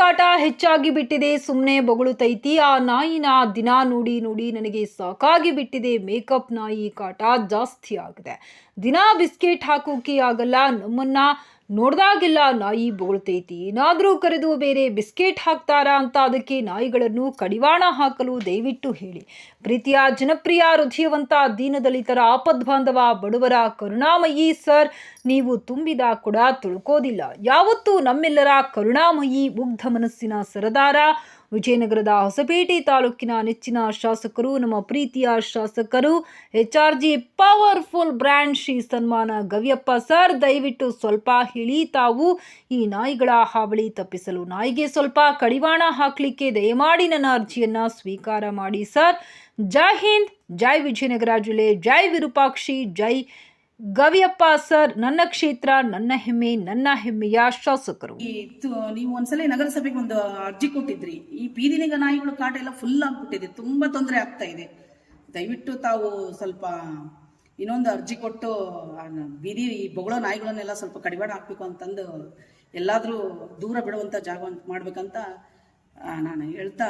ಕಾಟ ಹೆಚ್ಚಾಗಿ ಬಿಟ್ಟಿದೆ, ಸುಮ್ಮನೆ ಬೊಗಳುತ್ತೈತಿ. ಆ ನಾಯಿನ ದಿನ ನೋಡಿ ನೋಡಿ ನನಗೆ ಸಾಕಾಗಿ ಬಿಟ್ಟಿದೆ. ಮೇಕಪ್ ನಾಯಿ ಕಾಟ ಜಾಸ್ತಿ ಆಗಿದೆ. ದಿನ ಬಿಸ್ಕೆಟ್ ಹಾಕೋಕೆ ಆಗಲ್ಲ. ನಮ್ಮನ್ನ ನೋಡ್ದಾಗೆಲ್ಲ ನಾಯಿ ಬೊಗಳುತ್ತೈತಿ. ಏನಾದರೂ ಕರೆದು ಬೇರೆ ಬಿಸ್ಕೆಟ್ ಹಾಕ್ತಾರಾ ಅಂತ ಅದಕ್ಕೆ ನಾಯಿಗಳನ್ನು ಕಡಿವಾಣ ಹಾಕಲು ದಯವಿಟ್ಟು ಹೇಳಿ. ಪ್ರೀತಿಯ ಜನಪ್ರಿಯ ಹೃದಯವಂತ ದೀನದಲಿತರ ಆಪದ್ಬಾಂಧವ ಬಡವರ ಕರುಣಾಮಯಿ ಸರ್, ನೀವು ತುಂಬಿದ ಕೂಡ ತುಳ್ಕೋದಿಲ್ಲ. ಯಾವತ್ತೂ ನಮ್ಮೆಲ್ಲರ ಕರುಣಾಮಯಿ ಮುಗ್ಧ ಮನಸ್ಸಿನ ಸರದಾರ, ವಿಜಯನಗರದ ಹೊಸಪೇಟೆ ತಾಲೂಕಿನ ನೆಚ್ಚಿನ ಶಾಸಕರು, ನಮ್ಮ ಪ್ರೀತಿಯ ಶಾಸಕರು, HRG ಪವರ್ಫುಲ್ ಬ್ರ್ಯಾಂಡ್ ಶ್ರೀ ಸನ್ಮಾನ ಗವಿಯಪ್ಪ ಸರ್, ದಯವಿಟ್ಟು ಸ್ವಲ್ಪ ಹೇಳಿ. ತಾವು ಈ ನಾಯಿಗಳ ಹಾವಳಿ ತಪ್ಪಿಸಲು ನಾಯಿಗೆ ಸ್ವಲ್ಪ ಕಡಿವಾಣ ಹಾಕಲಿಕ್ಕೆ ದಯಮಾಡಿ ನನ್ನ ಅರ್ಜಿಯನ್ನ ಸ್ವೀಕಾರ ಮಾಡಿ ಸರ್. ಜೈ ಹಿಂದ್, ಜೈ ವಿಜಯನಗರ ಜಿಲ್ಲೆ, ಜೈ ವಿರೂಪಾಕ್ಷಿ, ಜೈ ಗವಿಯಪ್ಪ ಸರ್. ನನ್ನ ಕ್ಷೇತ್ರ, ನನ್ನ ಹೆಮ್ಮೆ, ನನ್ನ ಹೆಮ್ಮೆಯ ಶಾಸಕರು. ನೀವು ಒಂದ್ಸಲ ನಗರಸಭೆಗೆ ಒಂದು ಅರ್ಜಿ ಕೊಟ್ಟಿದ್ರಿ. ಈ ಬೀದಿಲಿಂಗ ನಾಯಿಗಳು ಕಾಟ ಎಲ್ಲ ಫುಲ್ ಆಗ್ಬಿಟ್ಟಿದೆ, ತುಂಬಾ ತೊಂದರೆ ಆಗ್ತಾ ಇದೆ. ದಯವಿಟ್ಟು ತಾವು ಸ್ವಲ್ಪ ಇನ್ನೊಂದು ಅರ್ಜಿ ಕೊಟ್ಟು ಬೀದಿ ಬೊಗಳೋ ನಾಯಿಗಳನ್ನೆಲ್ಲ ಸ್ವಲ್ಪ ಕಡಿವಾಣ ಹಾಕ್ಬೇಕು ಅಂತಂದು ಎಲ್ಲಾದ್ರೂ ದೂರ ಬಿಡುವಂತ ಜಾಗ ಮಾಡ್ಬೇಕಂತ ನಾನು ಹೇಳ್ತಾ